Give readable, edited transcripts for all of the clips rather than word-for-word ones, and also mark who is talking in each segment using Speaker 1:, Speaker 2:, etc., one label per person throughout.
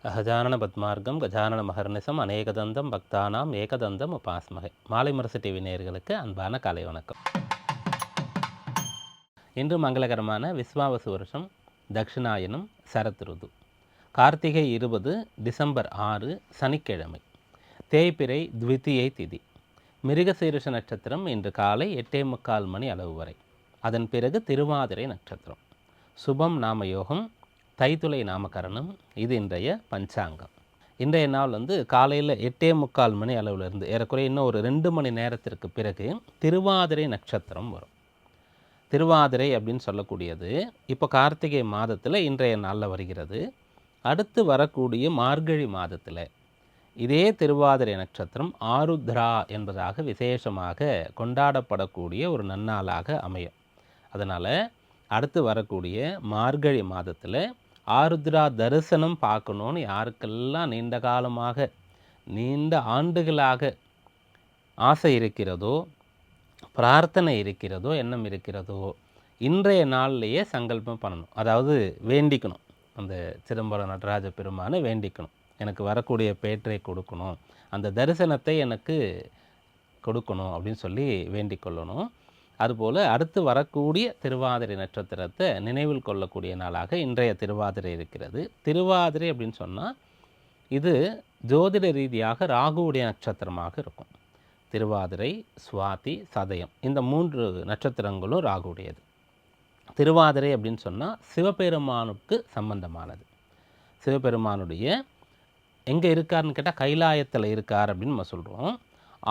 Speaker 1: அகஜானன பத்மார்க்கம் கஜானன மகர்நிசம் அநேகதந்தம் பக்தானாம் ஏகதந்தம் உபாஸ்மகை. மாலை முரசு டிவி நேயர்களுக்கு அன்பான காலை வணக்கம். இன்று மங்களகரமான விஸ்வாவசு வருஷம் தக்ஷிணாயனம் சரத் ருது. கார்த்திகை 20 டிசம்பர் 6 சனிக்கிழமை. தேய்பிறை த்விதியை திதி. மிருகசீரிஷ நட்சத்திரம் இன்று காலை 8:45 மணி அளவு வரை. அதன் பிறகு திருவாதிரை நட்சத்திரம். சுபம் நாமயோகம், தைத்துளை நாமகரணம். இது இன்றைய பஞ்சாங்கம். இன்றைய நாள் காலையில் 8:45 மணி அளவிலிருந்து ஏறக்குறைய இன்னும் ஒரு 2 மணி நேரத்திற்கு பிறகு திருவாதிரை நட்சத்திரம் வரும். திருவாதிரை அப்படின்னு சொல்லக்கூடியது இப்போ கார்த்திகை மாதத்தில் இன்றைய நாளில் வருகிறது. அடுத்து வரக்கூடிய மார்கழி மாதத்தில் இதே திருவாதிரை நட்சத்திரம் ஆருத்ரா என்பதாக விசேஷமாக கொண்டாடப்படக்கூடிய ஒரு நன்னாளாக அமையும். அதனால் அடுத்து வரக்கூடிய மார்கழி மாதத்தில் ஆருத்ரா தரிசனம் பார்க்கணுன்னு யாருக்கெல்லாம் நீண்ட காலமாக நீண்ட ஆண்டுகளாக ஆசை இருக்கிறதோ, பிரார்த்தனை இருக்கிறதோ, எண்ணம் இருக்கிறதோ, இன்றைய நாள்லேயே சங்கல்பம் பண்ணணும். அதாவது வேண்டிக்கணும். அந்த சிதம்பரம் நடராஜ பெருமானை வேண்டிக்கணும். எனக்கு வரக்கூடிய பேற்றை கொடுக்கணும், அந்த தரிசனத்தை எனக்கு கொடுக்கணும் அப்படின்னு சொல்லி வேண்டிக் கொள்ளணும். அதுபோல் அடுத்து வரக்கூடிய திருவாதிரை நட்சத்திரத்தை நினைவில் கொள்ளக்கூடிய நாளாக இன்றைய திருவாதிரை இருக்கிறது. திருவாதிரை அப்படின்னு சொன்னால் இது ஜோதிட ரீதியாக ராகுவுடைய நட்சத்திரமாக இருக்கும். திருவாதிரை, சுவாதி, சதயம் இந்த 3 நட்சத்திரங்களும் ராகுவுடையது. திருவாதிரை அப்படின்னு சொன்னால் சிவபெருமானுக்கு சம்பந்தமானது. சிவபெருமானுடைய எங்கே இருக்காருன்னு கேட்டால் கைலாயத்தில் இருக்கார் அப்படின்னு நம்ம சொல்கிறோம்.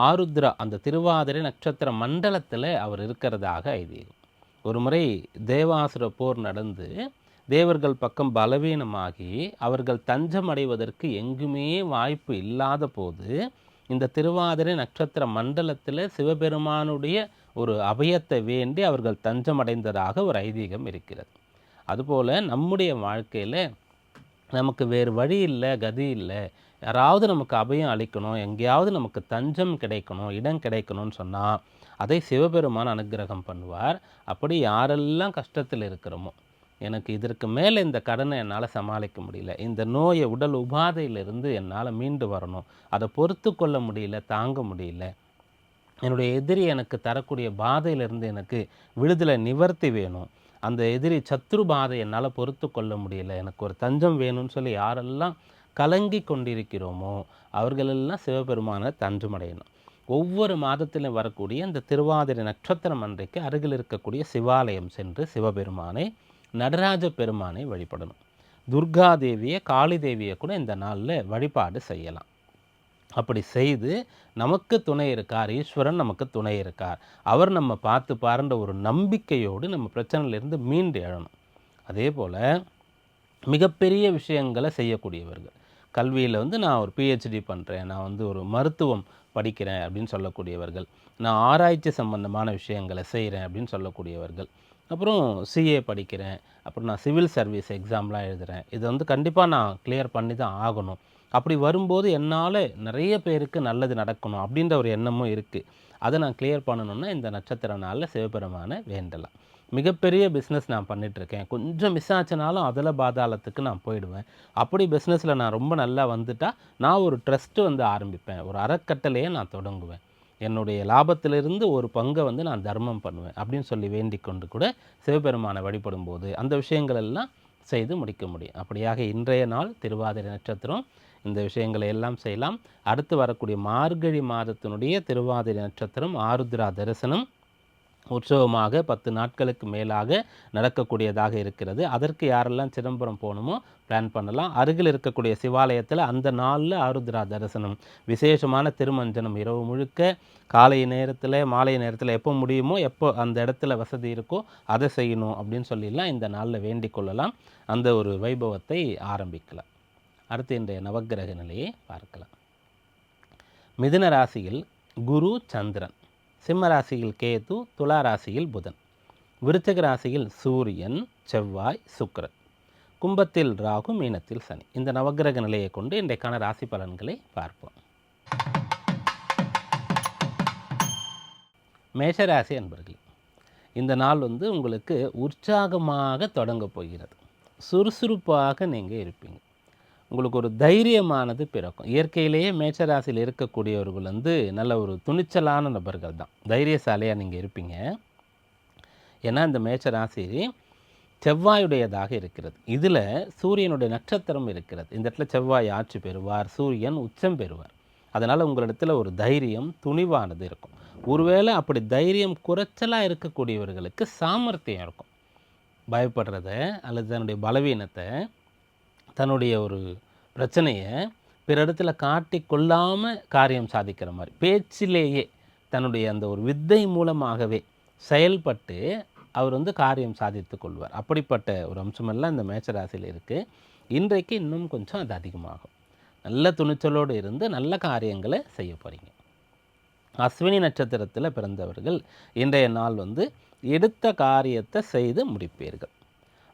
Speaker 1: ஆருத்ரா அந்த திருவாதிரை நட்சத்திர மண்டலத்தில் அவர் இருக்கிறதாக ஐதீகம். ஒரு முறை தேவாசுர போர் நடந்து தேவர்கள் பக்கம் பலவீனமாகி அவர்கள் தஞ்சம் அடைவதற்கு எங்குமே வாய்ப்பு இல்லாத போது இந்த திருவாதிரை நட்சத்திர மண்டலத்தில் சிவபெருமானுடைய ஒரு அபயத்தை வேண்டி அவர்கள் தஞ்சம் அடைந்ததாக ஒரு ஐதீகம் இருக்கிறது. அதுபோல் நம்முடைய வாழ்க்கையில் நமக்கு வேறு வழி இல்லை, கதி இல்லை, யாராவது நமக்கு அபயம் அளிக்கணும், எங்கேயாவது நமக்கு தஞ்சம் கிடைக்கணும், இடம் கிடைக்கணும்னு சொன்னால் அதை சிவபெருமான் அனுக்கிரகம் பண்ணுவார். அப்படி யாரெல்லாம் கஷ்டத்தில் இருக்கிறோமோ, எனக்கு இதற்கு மேலே இந்த கடனை என்னால் சமாளிக்க முடியல, இந்த நோயை உடல் உபாதையிலிருந்து என்னால் மீண்டு வரணும், அதை பொறுத்து கொள்ள முடியல, தாங்க முடியல, என்னுடைய எதிரி எனக்கு தரக்கூடிய பாதையிலிருந்து எனக்கு விடுதலை நிவர்த்தி வேணும், அந்த எதிரி சத்ரு பாதை என்னால் பொறுத்து கொள்ள முடியல, எனக்கு ஒரு தஞ்சம் வேணும்னு சொல்லி யாரெல்லாம் கலங்கி கொண்டிருக்கிறோமோ அவர்களெல்லாம் சிவபெருமானை தஞ்சமடையணும். ஒவ்வொரு மாதத்திலும் வரக்கூடிய இந்த திருவாதிரை நட்சத்திரம் அன்றைக்கு அருகில் இருக்கக்கூடிய சிவாலயம் சென்று சிவபெருமானை, நடராஜ பெருமானை வழிபடணும். துர்கா தேவியை, காளி தேவியை கூட இந்த நாளில் வழிபாடு செய்யலாம். அப்படி செய்து நமக்கு துணை இருக்கார், ஈஸ்வரன் நமக்கு துணை இருக்கார், அவர் நம்ம பார்த்து பாருன்ற ஒரு நம்பிக்கையோடு நம்ம பிரச்சனையிலிருந்து மீண்டு எழணும். அதே போல் மிகப்பெரிய விஷயங்களை செய்யக்கூடியவர்கள், கல்வியில் நான் ஒரு பிஹெச்டி பண்ணுறேன், நான் ஒரு மருத்துவம் படிக்கிறேன் அப்படின்னு சொல்லக்கூடியவர்கள், நான் ஆராய்ச்சி சம்பந்தமான விஷயங்களை செய்கிறேன் அப்படின்னு சொல்லக்கூடியவர்கள், அப்புறம் சிஏ படிக்கிறேன், அப்புறம் நான் சிவில் சர்வீஸ் எக்ஸாம்லாம் எழுதுகிறேன், இது கண்டிப்பாக நான் கிளியர் பண்ணி தான் ஆகணும், அப்படி வரும்போது என்னால் நிறைய பேருக்கு நல்லது நடக்கணும் அப்படின்ற ஒரு எண்ணமும் இருக்குது, அதை நான் கிளியர் பண்ணணுன்னா இந்த நட்சத்திர நாளில் சிவபெருமானை வேண்டலாம். மிகப்பெரிய பிஸ்னஸ் நான் பண்ணிகிட்ருக்கேன், கொஞ்சம் மிஸ் ஆச்சுனாலும் அதில் பாதாளத்துக்கு நான் போயிடுவேன், அப்படி பிஸ்னஸில் நான் ரொம்ப நல்லா வந்துட்டால் நான் ஒரு ட்ரஸ்ட்டு ஆரம்பிப்பேன், ஒரு அறக்கட்டளையே நான் தொடங்குவேன், என்னுடைய லாபத்திலிருந்து ஒரு பங்கை நான் தர்மம் பண்ணுவேன் அப்படின்னு சொல்லி வேண்டிக் கொண்டு கூட சிவபெருமானை வழிபடும் போது அந்த விஷயங்கள் எல்லாம் செய்து முடிக்க முடியும். அப்படியாக இன்றைய நாள் திருவாதிரை நட்சத்திரம் இந்த விஷயங்களை எல்லாம் செய்யலாம். அடுத்து வரக்கூடிய மார்கழி மாதத்தினுடைய திருவாதிரை நட்சத்திரம் ஆருத்ரா தரிசனம் உற்சவமாக 10 நாட்களுக்கு மேலாக நடக்கக்கூடியதாக இருக்கிறது. அதற்கு யாரெல்லாம் சிதம்பரம் போகணுமோ பிளான் பண்ணலாம். அருகில் இருக்கக்கூடிய சிவாலயத்தில் அந்த நாளில் ஆருத்ரா தரிசனம், விசேஷமான திருமஞ்சனம், இரவு முழுக்க காலை நேரத்தில் மாலை நேரத்தில் எப்போ முடியுமோ, எப்போ அந்த இடத்துல வசதி இருக்கோ அதை செய்யணும் அப்படின்னு சொல்லிடலாம். இந்த நாளில் வேண்டிக் கொள்ளலாம், அந்த ஒரு வைபவத்தை ஆரம்பிக்கலாம். அடுத்து இன்றைய நவக்கிரக நிலையை பார்க்கலாம். மிதுன ராசியில் குரு, சந்திரன், சிம்ம ராசியில் கேது, துலா ராசியில் புதன், விருச்சிக ராசியில் சூரியன், செவ்வாய், சுக்கிரன், கும்பத்தில் ராகு, மீனத்தில் சனி. இந்த நவக்கிரக நிலையை கொண்டு இன்றைக்கான ராசி பலன்களை பார்ப்போம். மேஷராசி அன்பர்களே, இந்த நாள் உங்களுக்கு உற்சாகமாக தொடங்க போகிறது. சுறுசுறுப்பாக நீங்கள் இருப்பீங்க. உங்களுக்கு ஒரு தைரியமானது பிறக்கும். இயற்கையிலேயே மேஷராசியில் இருக்கக்கூடியவர்கள் வந்து நல்ல ஒரு துணிச்சலான நபர்கள் தான். தைரியசாலியாக நீங்கள் இருப்பீங்க. ஏன்னா இந்த மேஷராசி செவ்வாயுடையதாக இருக்கிறது. இதில் சூரியனுடைய நட்சத்திரம் இருக்கிறது. இந்த இடத்துல செவ்வாய் ஆட்சி பெறுவார், சூரியன் உச்சம் பெறுவார். அதனால் உங்களிடத்தில் ஒரு தைரியம், துணிவானது இருக்கும். ஒருவேளை அப்படி தைரியம் குறைச்சலாக இருக்கக்கூடியவர்களுக்கு சாமர்த்தியம் இருக்கும். பயப்படுறத அல்லது தன்னுடைய பலவீனத்தை, தன்னுடைய ஒரு பிரச்சனையை பிற இடத்துல காட்டி கொள்ளாமல் காரியம் சாதிக்கிற மாதிரி, பேச்சிலேயே தன்னுடைய அந்த ஒரு வித்தை மூலமாகவே செயல்பட்டு அவர் வந்து காரியம் சாதித்து கொள்வார். அப்படிப்பட்ட ஒரு அம்சமெல்லாம் இந்த மேஷராசியில் இருக்குது. இன்றைக்கு இன்னும் கொஞ்சம் அது அதிகமாகும். நல்ல துணிச்சலோடு இருந்து நல்ல காரியங்களை செய்ய போகிறீங்க. அஸ்வினி நட்சத்திரத்தில் பிறந்தவர்கள் இன்றைய நாள் வந்து எடுத்த காரியத்தை செய்து முடிப்பீர்கள்.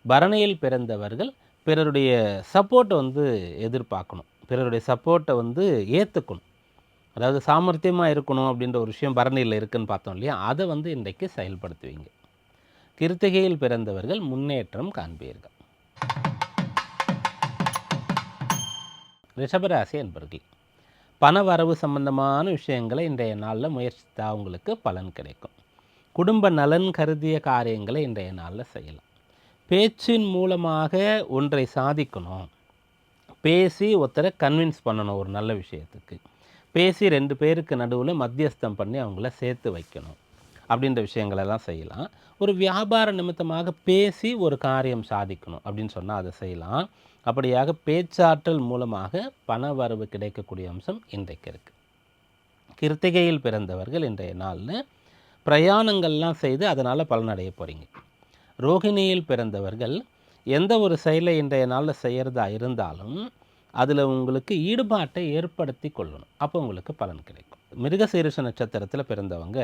Speaker 1: பரணியில் பிறந்தவர்கள் பிறருடைய சப்போர்ட்டை வந்து எதிர்பார்க்கணும். பிறருடைய சப்போர்ட்டை வந்து ஏற்றுக்கணும். அதாவது சாமர்த்தியமாக இருக்கணும் அப்படின்ற ஒரு விஷயம் பரணியில் இருக்குதுன்னு பார்த்தோம் இல்லையா, அதை வந்து இன்றைக்கு செயல்படுத்துவீங்க. கிருத்திகையில் பிறந்தவர்கள் முன்னேற்றம் காண்பீர்கள். ரிஷபராசி என்பர்கள் பண வரவு சம்பந்தமான விஷயங்களை இன்றைய நாளில் முயற்சித்தா உங்களுக்கு பலன் கிடைக்கும். குடும்ப நலன் கருதிய காரியங்களை இன்றைய நாளில் செய்யலாம். பேச்சின் மூலமாக ஒன்றை சாதிக்கணும். பேசி ஒருத்தரை கன்வின்ஸ் பண்ணணும் ஒரு நல்ல விஷயத்துக்கு. பேசி 2 பேருக்கு நடுவில் மத்தியஸ்தம் பண்ணி அவங்கள சேர்த்து வைக்கணும் அப்படின்ற விஷயங்களெல்லாம் செய்யலாம். ஒரு வியாபார நிமித்தமாக பேசி ஒரு காரியம் சாதிக்கணும் அப்படின்னு சொன்னால் அதை செய்யலாம். அப்படியாக பேச்சாற்றல் மூலமாக பண வரவு கிடைக்கக்கூடிய அம்சம் இன்றைக்கு இருக்குது. கிருத்திகையில் பிறந்தவர்கள் இன்றைய நாளில் பிரயாணங்கள்லாம் செய்து அதனால் பலனடைய போகிறீங்க. ரோகிணியில் பிறந்தவர்கள் எந்த ஒரு செயலை இன்றைய நாளில் செய்கிறதா இருந்தாலும் அதில் உங்களுக்கு ஈடுபாட்டை ஏற்படுத்தி கொள்ளணும். அப்போ உங்களுக்கு பலன் கிடைக்கும். மிருகசீரிஷ நட்சத்திரத்தில் பிறந்தவங்க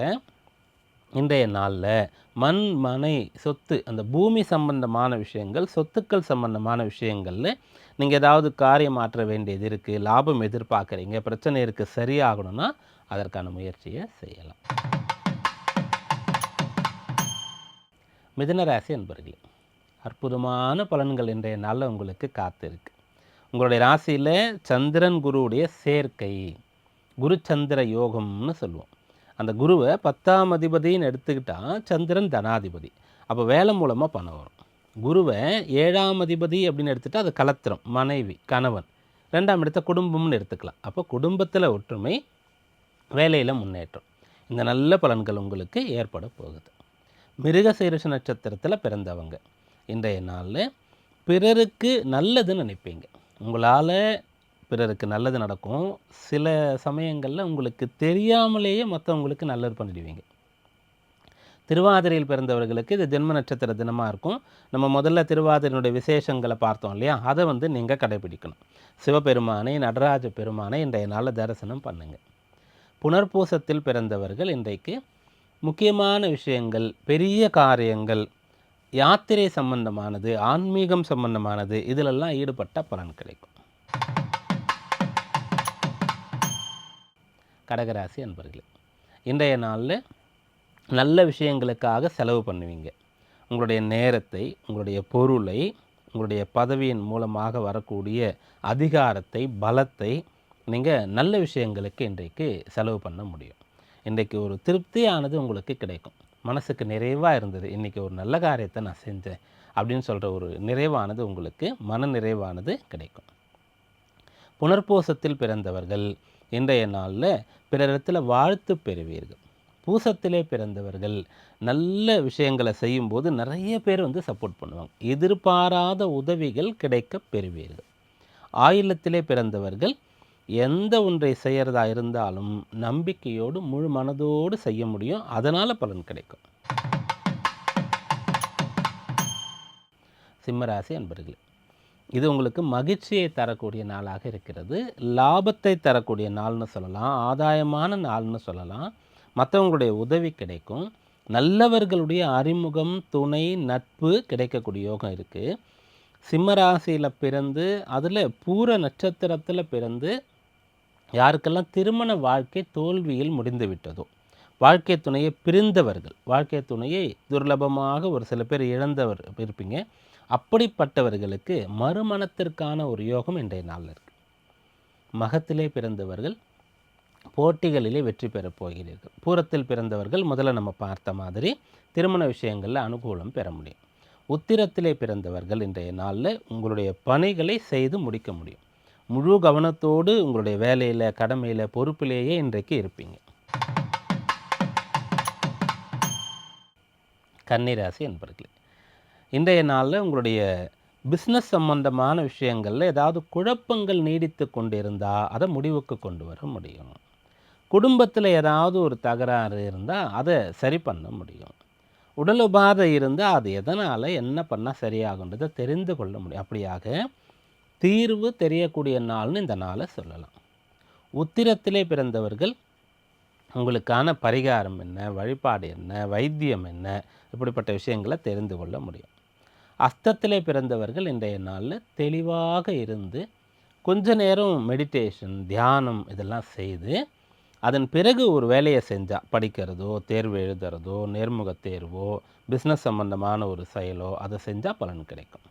Speaker 1: இன்றைய நாளில் மண், மனை, சொத்து, அந்த பூமி சம்பந்தமான விஷயங்கள், சொத்துக்கள் சம்பந்தமான விஷயங்களில் நீங்கள் ஏதாவது காரியம் மாற்ற வேண்டியது இருக்குது, லாபம் எதிர்பார்க்குறீங்க, பிரச்சனை இருக்குது, சரியாகணும்னா அதற்கான முயற்சியை செய்யலாம். மிதுனராசி அன்பர்களே, அற்புதமான பலன்கள் இன்றைய நாளில் உங்களுக்கு காத்திருக்கு. உங்களுடைய ராசியில் சந்திரன் குருவுடைய சேர்க்கை, குரு சந்திர யோகம்னு சொல்லுவோம். அந்த குருவை 10ஆம் அதிபதின்னு எடுத்துக்கிட்டால் சந்திரன் தனாதிபதி. அப்போ வேலை மூலமாக பணம் வரும். குருவை 7ஆம் அதிபதி அப்படின்னு எடுத்துகிட்டா அது கலத்திரம், மனைவி, கணவன். 2ஆம் இடத்த குடும்பம்னு எடுத்துக்கலாம். அப்போ குடும்பத்தில் ஒற்றுமை, வேலையில் முன்னேற்றம். இந்த நல்ல பலன்கள் உங்களுக்கு ஏற்பட போகுது. மிருகசீரிஷ நட்சத்திரத்தில் பிறந்தவங்க இன்றைய நாளில் பிறருக்கு நல்லதுன்னு நினைப்பீங்க. உங்களால் பிறருக்கு நல்லது நடக்கும். சில சமயங்களில் உங்களுக்கு தெரியாமலேயே மற்றவங்களுக்கு நல்லது பண்ணிடுவீங்க. திருவாதிரையில் பிறந்தவர்களுக்கு இது ஜென்ம நட்சத்திர தினமாக இருக்கும். நம்ம முதல்ல திருவாதிரையினுடைய விசேஷங்களை பார்த்தோம் இல்லையா, அதை வந்து நீங்கள் கடைபிடிக்கணும். சிவபெருமானை, நடராஜ பெருமானை இன்றைய நாளில் தரிசனம் பண்ணுங்கள். புனர்பூசத்தில் பிறந்தவர்கள் இன்றைக்கு முக்கியமான விஷயங்கள், பெரிய காரியங்கள், யாத்திரை சம்பந்தமானது, ஆன்மீகம் சம்பந்தமானது, இதிலெல்லாம் ஈடுபட்ட பலன் கிடைக்கும். கடகராசி அன்பர்களே, இன்றைய நாளில் நல்ல விஷயங்களுக்காக செலவு பண்ணுவீங்க. உங்களுடைய நேரத்தை, உங்களுடைய பொருளை, உங்களுடைய பதவியின் மூலமாக வரக்கூடிய அதிகாரத்தை, பலத்தை நீங்கள் நல்ல விஷயங்களுக்கு இன்றைக்கு செலவு பண்ண முடியும். இன்றைக்கு ஒரு திருப்தியானது உங்களுக்கு கிடைக்கும். மனசுக்கு நிறைவாக இருந்தது, இன்றைக்கி ஒரு நல்ல காரியத்தை நான் செஞ்சேன் அப்படின்னு சொல்கிற ஒரு நிறைவானது உங்களுக்கு, மன நிறைவானது கிடைக்கும். புனர்பூசத்தில் பிறந்தவர்கள் இன்றைய நாளில் பிறரிடத்தில் வாழ்த்து பெறுவீர்கள். பூசத்திலே பிறந்தவர்கள் நல்ல விஷயங்களை செய்யும்போது நிறைய பேர் வந்து சப்போர்ட் பண்ணுவாங்க. எதிர்பாராத உதவிகள் கிடைக்க பெறுவீர்கள். ஆயிலத்திலே பிறந்தவர்கள் எந்த ஒன்றை செய்கிறதா இருந்தாலும் நம்பிக்கையோடு முழு மனதோடு செய்ய முடியும். அதனால் பலன் கிடைக்கும். சிம்மராசி அன்பர்களே, இது உங்களுக்கு மகிழ்ச்சியை தரக்கூடிய நாளாக இருக்கிறது. லாபத்தை தரக்கூடிய நாள்னு சொல்லலாம், ஆதாயமான நாள்னு சொல்லலாம். மற்றவங்களுடைய உதவி கிடைக்கும். நல்லவர்களுடைய அறிமுகம், துணை, நட்பு கிடைக்கக்கூடிய யோகம் இருக்குது. சிம்மராசியில் பிறந்து அதில் பூர நட்சத்திரத்தில் பிறந்து யாருக்கெல்லாம் திருமண வாழ்க்கை தோல்வியில் முடிந்து விட்டதோ, வாழ்க்கை துணையை பிரிந்தவர்கள், வாழ்க்கை துணையை துர்லபமாக ஒரு சில பேர் இழந்தவர் இருப்பீங்க. அப்படிப்பட்டவர்களுக்கு மறுமணத்திற்கான ஒரு யோகம் இன்றைய நாளில் இருக்குது. மகத்திலே பிறந்தவர்கள் போட்டிகளிலே வெற்றி பெறப் போகிறீர்கள். பூரத்தில் பிறந்தவர்கள் முதல்ல நம்ம பார்த்த மாதிரி திருமண விஷயங்களில் அனுகூலம் பெற முடியும். உத்திரத்திலே பிறந்தவர்கள் இன்றைய நாளில் உங்களுடைய பணிகளை செய்து முடிக்க முடியும். முழு கவனத்தோடு உங்களுடைய வேலையில், கடமையில், பொறுப்பிலேயே இன்றைக்கு இருப்பீங்க. கன்னிராசி என்பர்களே, இன்றைய நாளில் உங்களுடைய பிஸ்னஸ் சம்பந்தமான விஷயங்களில் ஏதாவது குழப்பங்கள் நீடித்து கொண்டிருந்தால் அதை முடிவுக்கு கொண்டு வர முடியும். குடும்பத்தில் ஏதாவது ஒரு தகராறு இருந்தால் அதை சரி பண்ண முடியும். உடல் உபாதை இருந்தால் அது எதனால் என்ன பண்ணால் சரியாகுன்றதை தெரிந்து கொள்ள முடியும். அப்படியாக தீர்வு தெரியக்கூடிய நாள்னு இந்த நாளை சொல்லலாம். உத்திரத்திலே பிறந்தவர்கள் உங்களுக்கான பரிகாரம் என்ன, வழிபாடு என்ன, வைத்தியம் என்ன, இப்படிப்பட்ட விஷயங்களை தெரிந்து கொள்ள முடியும். அஸ்தத்திலே பிறந்தவர்கள் இன்றைய நாளில் தெளிவாக இருந்து கொஞ்ச நேரம் மெடிடேஷன், தியானம் இதெல்லாம் செய்து அதன் பிறகு ஒரு வேலையை செஞ்சால், படிக்கிறதோ, தேர்வு எழுதுறதோ, நேர்முக தேர்வோ, பிஸ்னஸ் சம்பந்தமான ஒரு செயலோ அதை செஞ்சால் பலன் கிடைக்கும்.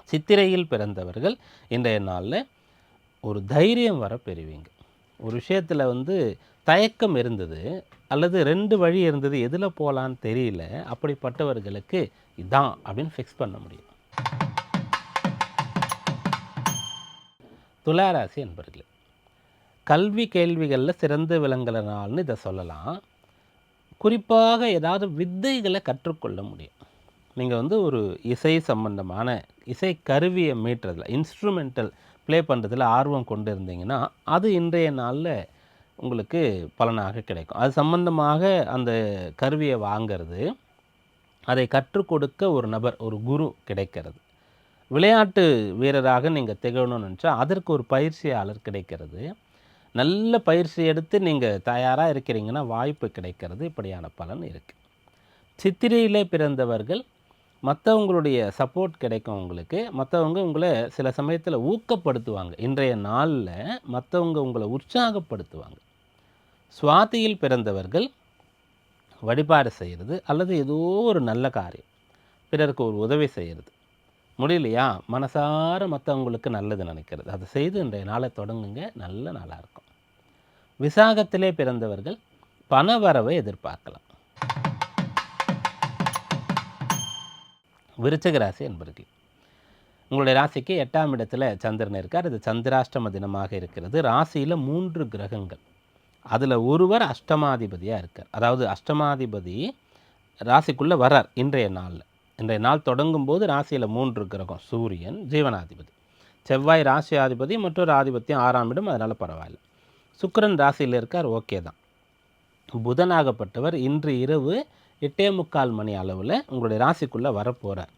Speaker 1: சித்திரையில் பிறந்தவர்கள் இன்றைய நாளில் ஒரு தைரியம் வர பெறுவீங்க. ஒரு விஷயத்தில் தயக்கம் இருந்தது அல்லது 2 வழி இருந்தது, எதில் போகலான்னு தெரியல, அப்படிப்பட்டவர்களுக்கு இதான் அப்படின்னு ஃபிக்ஸ் பண்ண முடியும். துளாராசி என்பர்களே, கல்வி கேள்விகளில் சிறந்து விளங்குற நாள்னு இதை சொல்லலாம். குறிப்பாக ஏதாவது வித்தைகளை கற்றுக்கொள்ள முடியும். நீங்கள் ஒரு இசை சம்பந்தமான இசை கருவியை மீட்டுறதுல, இன்ஸ்ட்ருமெண்டல் ப்ளே பண்ணுறதுல ஆர்வம் கொண்டு இருந்தீங்கன்னா அது இன்றைய நாளில் உங்களுக்கு பலனாக கிடைக்கும். அது சம்பந்தமாக அந்த கருவியை வாங்கிறது, அதை கற்றுக் கொடுக்க ஒரு நபர், ஒரு குரு கிடைக்கிறது. விளையாட்டு வீரராக நீங்கள் திகழணும்னு நினச்சா அதற்கு ஒரு பயிற்சியாளர் கிடைக்கிறது. நல்ல பயிற்சி எடுத்து நீங்கள் தயாராக இருக்கிறீங்கன்னா வாய்ப்பு கிடைக்கிறது. இப்படியான பலன் இருக்குது. சித்திரையிலே பிறந்தவர்கள் மற்றவங்களுடைய சப்போர்ட் கிடைக்கும் உங்களுக்கு. மற்றவங்க உங்களை சில சமயத்தில் ஊக்கப்படுத்துவாங்க. இன்றைய நாளில் மற்றவங்க உங்களை உற்சாகப்படுத்துவாங்க. சுவாதியில் பிறந்தவர்கள் வழிபாடு செய்கிறது அல்லது ஏதோ ஒரு நல்ல காரியம், பிறருக்கு ஒரு உதவி செய்கிறது முடியலையா, மனசார மற்றவங்களுக்கு நல்லது நினைக்கிறது, அதை செய்து இன்றைய நாளை தொடங்குங்க. நல்ல நாளாக இருக்கும். விசாகத்திலே பிறந்தவர்கள் பண வரவை எதிர்பார்க்கலாம். விருச்சிக ராசி என்பர்கள், உங்களுடைய ராசிக்கு 8ஆம் இடத்துல சந்திரன் இருக்கார். இது சந்திராஷ்டம தினமாக இருக்கிறது. ராசியில் 3 கிரகங்கள், அதில் ஒருவர் அஷ்டமாதிபதியாக இருக்கார். அதாவது அஷ்டமாதிபதி ராசிக்குள்ளே வரார் இன்றைய நாளில். இன்றைய நாள் தொடங்கும் போது ராசியில் 3 கிரகம். சூரியன் ஜீவனாதிபதி, செவ்வாய் ராசியாதிபதி, மற்றொரு ஆதிபத்தியம் 6ஆம் இடம், அதனால் பரவாயில்ல. சுக்கிரன் ராசியில் இருக்கார், ஓகே தான். புதனாகப்பட்டவர் இன்று இரவு 8:45 மணி அளவில் உங்களுடைய ராசிக்குள்ளே வரப்போகிறார்.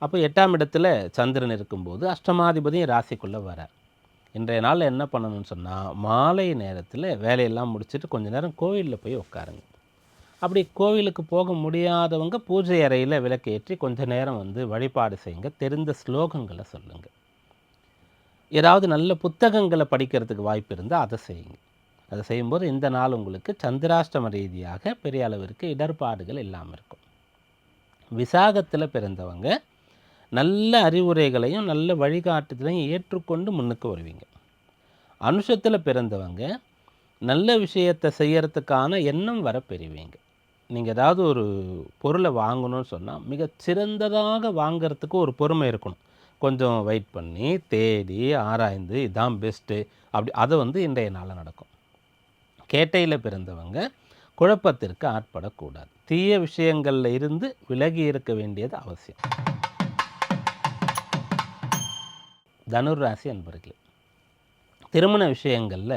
Speaker 1: அப்போ 8ஆம் இடத்துல சந்திரன் இருக்கும்போது அஷ்டமாதிபதியும் ராசிக்குள்ளே வரார். இன்றைய நாளில் என்ன பண்ணணும்னு சொன்னால், மாலை நேரத்தில் வேலையெல்லாம் முடிச்சுட்டு கொஞ்சம் நேரம் கோவிலில் போய் உட்காருங்க. அப்படி கோவிலுக்கு போக முடியாதவங்க பூஜை அறையில் விளக்கு ஏற்றி கொஞ்ச நேரம் வழிபாடு செய்யுங்க. தெரிந்த ஸ்லோகங்களை சொல்லுங்கள். ஏதாவது நல்ல புத்தகங்களை படிக்கிறதுக்கு வாய்ப்பு இருந்தால் அதை செய்யுங்க. அதை செய்யும்போது இந்த நாள் உங்களுக்கு சந்திராஷ்டம ரீதியாக பெரிய அளவிற்கு இடர்பாடுகள் இல்லாமல் இருக்கும். விசாகத்தில் பிறந்தவங்க நல்ல அறிவுரைகளையும் நல்ல வழிகாட்டுதலையும் ஏற்றுக்கொண்டு முன்னுக்கு வருவீங்க. அனுஷத்தில் பிறந்தவங்க நல்ல விஷயத்தை செய்யறதுக்கான எண்ணம் வர பெறுவீங்க. நீங்கள் ஏதாவது ஒரு பொருளை வாங்கணும்னு சொன்னால் மிகச்சிறந்ததாக வாங்கிறதுக்கு ஒரு பொறுமை இருக்கணும். கொஞ்சம் வெயிட் பண்ணி தேடி ஆராய்ந்து இதான் பெஸ்ட்டு அப்படி அதை இன்றைய நாளில் நடக்கும். கேட்டையில் பிறந்தவங்க குழப்பத்திற்கு ஆட்படக்கூடாது. தீய விஷயங்களில் இருந்து விலகி இருக்க வேண்டியது அவசியம். தனுர் ராசி அன்பர்களே, திருமண விஷயங்களில்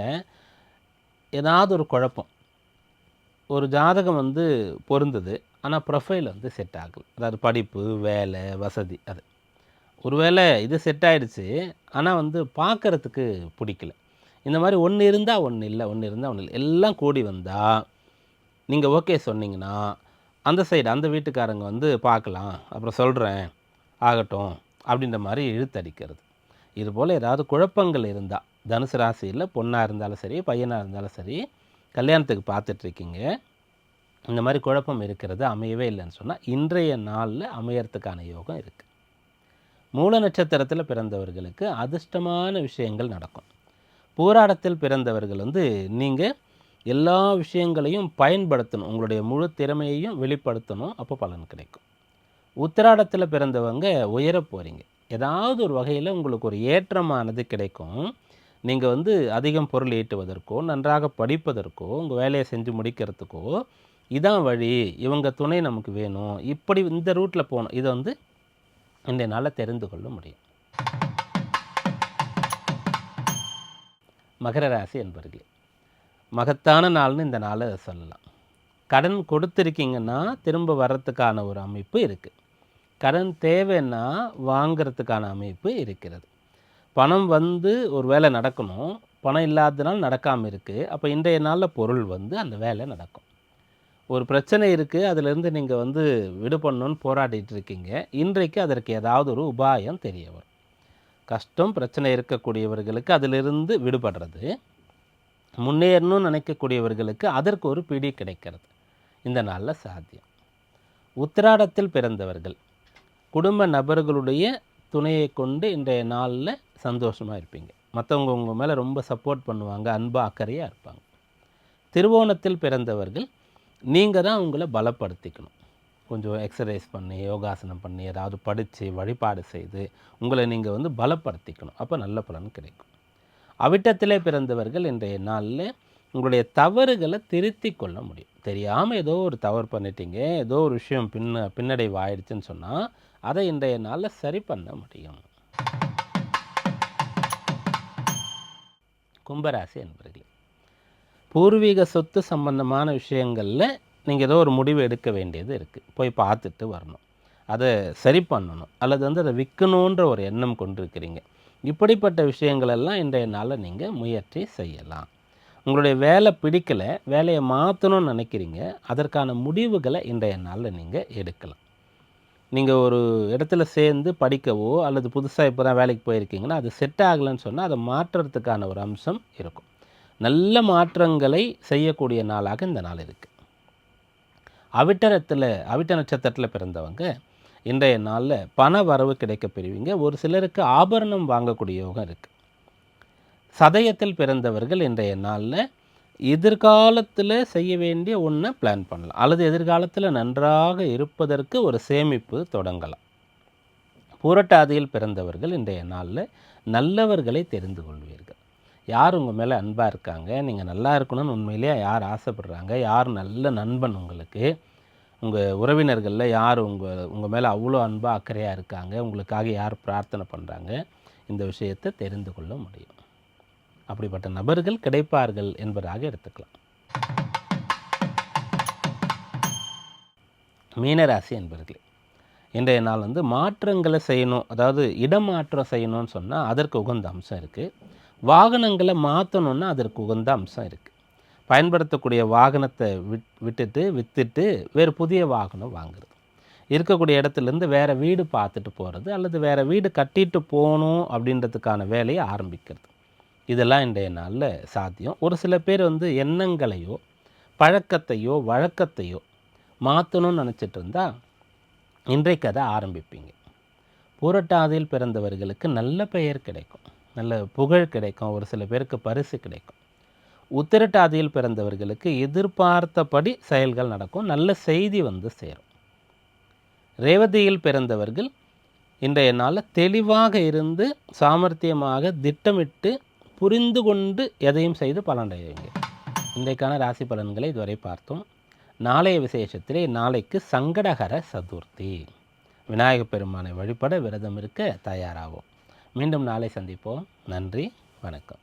Speaker 1: ஏதாவது ஒரு குழப்பம். ஒரு ஜாதகம் பொருந்தது, ஆனால் ப்ரொஃபைல் செட் ஆகலை. அதாவது படிப்பு, வேலை, வசதி, அது ஒருவேளை இது செட் ஆகிடுச்சு, ஆனால் பார்க்குறதுக்கு பிடிக்கல. இந்த மாதிரி ஒன்று இருந்தால் ஒன்று இல்லை, ஒன்று இருந்தால் ஒன்று இல்லை, எல்லாம் கூடி வந்தால் நீங்கள் ஓகே சொன்னீங்கன்னா அந்த சைடு அந்த வீட்டுக்காரங்க பார்க்கலாம், அப்புறம் சொல்கிறேன், ஆகட்டும் அப்படின்ற மாதிரி இழுத்தடிக்கிறது. இதுபோல் ஏதாவது குழப்பங்கள் இருந்தால் தனுசு ராசியில் பொண்ணாக இருந்தாலும் சரி, பையனாக இருந்தாலும் சரி, கல்யாணத்துக்கு பார்த்துட்ருக்கீங்க, இந்த மாதிரி குழப்பம் இருக்கிறது, அமையவே இல்லைன்னு சொன்னால் இன்றைய நாளில் அமையறதுக்கான யோகம் இருக்குது. மூல நட்சத்திரத்தில் பிறந்தவர்களுக்கு அதிர்ஷ்டமான விஷயங்கள் நடக்கும். பூராடத்தில் பிறந்தவர்கள் நீங்கள் எல்லா விஷயங்களையும் பயன்படுத்தணும், உங்களுடைய முழு திறமையையும் வெளிப்படுத்தணும், அப்போ பலன் கிடைக்கும். உத்திராடத்தில் பிறந்தவங்க உயர போகிறீங்க, ஏதாவது ஒரு வகையில் உங்களுக்கு ஒரு ஏற்றமானது கிடைக்கும். நீங்கள் அதிகம் பொருள் ஈட்டுவதற்கோ, நன்றாக படிப்பதற்கோ, உங்கள் வேலையை செஞ்சு முடிக்கிறதுக்கோ இதான் வழி, இவங்க துணை நமக்கு வேணும், இப்படி இந்த ரூட்டில் போகணும், இதை இன்றைய நாளில் தெரிந்து கொள்ள முடியும். மகர ராசி என்பர்களே, மகத்தான நாள்னு இந்த நாளை சொல்லலாம். கடன் கொடுத்துருக்கீங்கன்னா திரும்ப வர்றதுக்கான ஒரு அமைப்பு இருக்குது. கடன் தேவைன்னா வாங்கிறதுக்கான அமைப்பு இருக்கிறது. பணம் ஒரு வேலை நடக்கணும், பணம் இல்லாததுனால நடக்காமல் இருக்குது. அப்போ இன்றைய நாளில் பொருள் அந்த வேலை நடக்கும். ஒரு பிரச்சனை இருக்குது, அதிலிருந்து நீங்கள் விடுபடணும்னு போராடிட்டு இருக்கீங்க. இன்றைக்கு அதற்கு ஏதாவது ஒரு உபாயம் தெரிய வரும். கஷ்டம் பிரச்சனை இருக்கக்கூடியவர்களுக்கு அதிலிருந்து விடுபடுறது, முன்னேறணும்னு நினைக்கக்கூடியவர்களுக்கு அதற்கு ஒரு பிடி கிடைக்கிறது இந்த நாளில் சாத்தியம். உத்திராடத்தில் பிறந்தவர்கள் குடும்ப நபர்களுடைய துணையை கொண்டு இன்றைய நாளில் சந்தோஷமாக இருப்பீங்க. மற்றவங்க உங்கள் மேலே ரொம்ப சப்போர்ட் பண்ணுவாங்க, அன்பாக அக்கறையாக இருப்பாங்க. திருவோணத்தில் பிறந்தவர்கள் நீங்கள் தான் உங்களை பலப்படுத்திக்கணும். கொஞ்சம் எக்ஸசைஸ் பண்ணி, யோகாசனம் பண்ணி, ஏதாவது படித்து வழிபாடு செய்து உங்களை நீங்கள் பலப்படுத்திக்கணும், அப்போ நல்ல பலன் கிடைக்கும். அவிட்டத்திலே பிறந்தவர்கள் இன்றைய நாளில் உங்களுடைய தவறுகளை திருத்தி கொள்ள முடியும். தெரியாமல் ஏதோ ஒரு தவறு பண்ணிட்டீங்க, ஏதோ ஒரு விஷயம் பின்னடைவு ஆயிடுச்சுன்னு சொன்னால் அதை இன்றைய நாளில் சரி பண்ண முடியும். கும்பராசி என்பவர்களே, பூர்வீக சொத்து சம்பந்தமான விஷயங்களில் நீங்கள் ஏதோ ஒரு முடிவு எடுக்க வேண்டியது இருக்குது. போய் பார்த்துட்டு வரணும், அதை சரி பண்ணணும், அல்லது அதை விற்கணுன்ற ஒரு எண்ணம் கொண்டிருக்கிறீங்க. இப்படிப்பட்ட விஷயங்களெல்லாம் இன்றைய நாளில் நீங்கள் முயற்சி செய்யலாம். உங்களுடைய வேலை பிடிக்கலை, வேலையை மாற்றணும்னு நினைக்கிறீங்க, அதற்கான முடிவுகளை இன்றைய நாளில் நீங்கள் எடுக்கலாம். நீங்கள் ஒரு இடத்துல சேர்ந்து படிக்கவோ அல்லது புதுசாக இப்போ தான் வேலைக்கு போயிருக்கீங்கன்னா அது செட் ஆகலைன்னு சொன்னால் அதை மாற்றுறதுக்கான ஒரு அம்சம் இருக்கும். நல்ல மாற்றங்களை செய்யக்கூடிய நாளாக இந்த நாள் இருக்குது. அவிட்ட நட்சத்திரத்தில் பிறந்தவங்க இன்றைய நாளில் பண வரவு கிடைக்க பெறுவீங்க. ஒரு சிலருக்கு ஆபரணம் வாங்கக்கூடிய யோகம் இருக்குது. சதயத்தில் பிறந்தவர்கள் இன்றைய நாளில் எதிர்காலத்தில் செய்ய வேண்டிய ஒன்றை பிளான் பண்ணலாம், அல்லது எதிர்காலத்தில் நன்றாக இருப்பதற்கு ஒரு சேமிப்பு தொடங்கலாம். பூரட்டாதியில் பிறந்தவர்கள் இன்றைய நாளில் நல்லவர்களை தெரிந்து கொள்வீர்கள். யார் உங்கள் மேலே அன்பாக இருக்காங்க, நீங்கள் நல்லா இருக்கணும்னு உண்மையிலேயே யார் ஆசைப்படுறாங்க, யார் நல்ல நண்பன் உங்களுக்கு, உங்கள் உறவினர்களில் யார் உங்கள் மேலே அவ்வளோ அன்பாக அக்கறையாக இருக்காங்க, உங்களுக்காக யார் பிரார்த்தனை பண்ணுறாங்க, இந்த விஷயத்தை தெரிந்து கொள்ள முடியும். அப்படிப்பட்ட நபர்கள் கிடைப்பார்கள் என்பதாக எடுத்துக்கலாம். மீனராசி என்பவர்களே, இன்றைய நாள் மாற்றங்களை செய்யணும், அதாவது இடமாற்றம் செய்யணும்னு சொன்னால் அதற்கு உகந்த அம்சம் இருக்குது. வாகனங்களை மாற்றணுன்னா அதற்கு உகந்த அம்சம் இருக்குது. பயன்படுத்தக்கூடிய வாகனத்தை விற்றுட்டு வேறு புதிய வாகனம் வாங்குறது, இருக்கக்கூடிய இடத்துலேருந்து வேறு வீடு பார்த்துட்டு போகிறது, அல்லது வேறு வீடு கட்டிட்டு போகணும் அப்படின்றதுக்கான வேலையை ஆரம்பிக்கிறது, இதெல்லாம் இன்றைய நாளில் சாத்தியம். ஒரு சில பேர் எண்ணங்களையோ பழக்கத்தையோ வழக்கத்தையோ மாற்றணும்னு நினச்சிட்டு இருந்தால் இன்றைக்கு அதை ஆரம்பிப்பீங்க. பூரட்டாதியில் பிறந்தவர்களுக்கு நல்ல பெயர் கிடைக்கும், நல்ல புகழ் கிடைக்கும், ஒரு சில பேருக்கு பரிசு கிடைக்கும். உத்திரட்டாதியில் பிறந்தவர்களுக்கு எதிர்பார்த்தபடி செயல்கள் நடக்கும், நல்ல செய்தி சேரும். ரேவதியில் பிறந்தவர்கள் இன்றைய நாளில் தெளிவாக இருந்து சாமர்த்தியமாக திட்டமிட்டு புரிந்து கொண்டு எதையும் செய்து பலனடைவீங்க. இன்றைக்கான ராசி பலன்களை இதுவரை பார்த்தோம். நாளைய விசேஷத்திலே நாளைக்கு சங்கடஹர சதுர்த்தி, விநாயகப் பெருமானை வழிபட விரதம் இருக்க தயாராகும். மீண்டும் நாளை சந்திப்போம். நன்றி, வணக்கம்.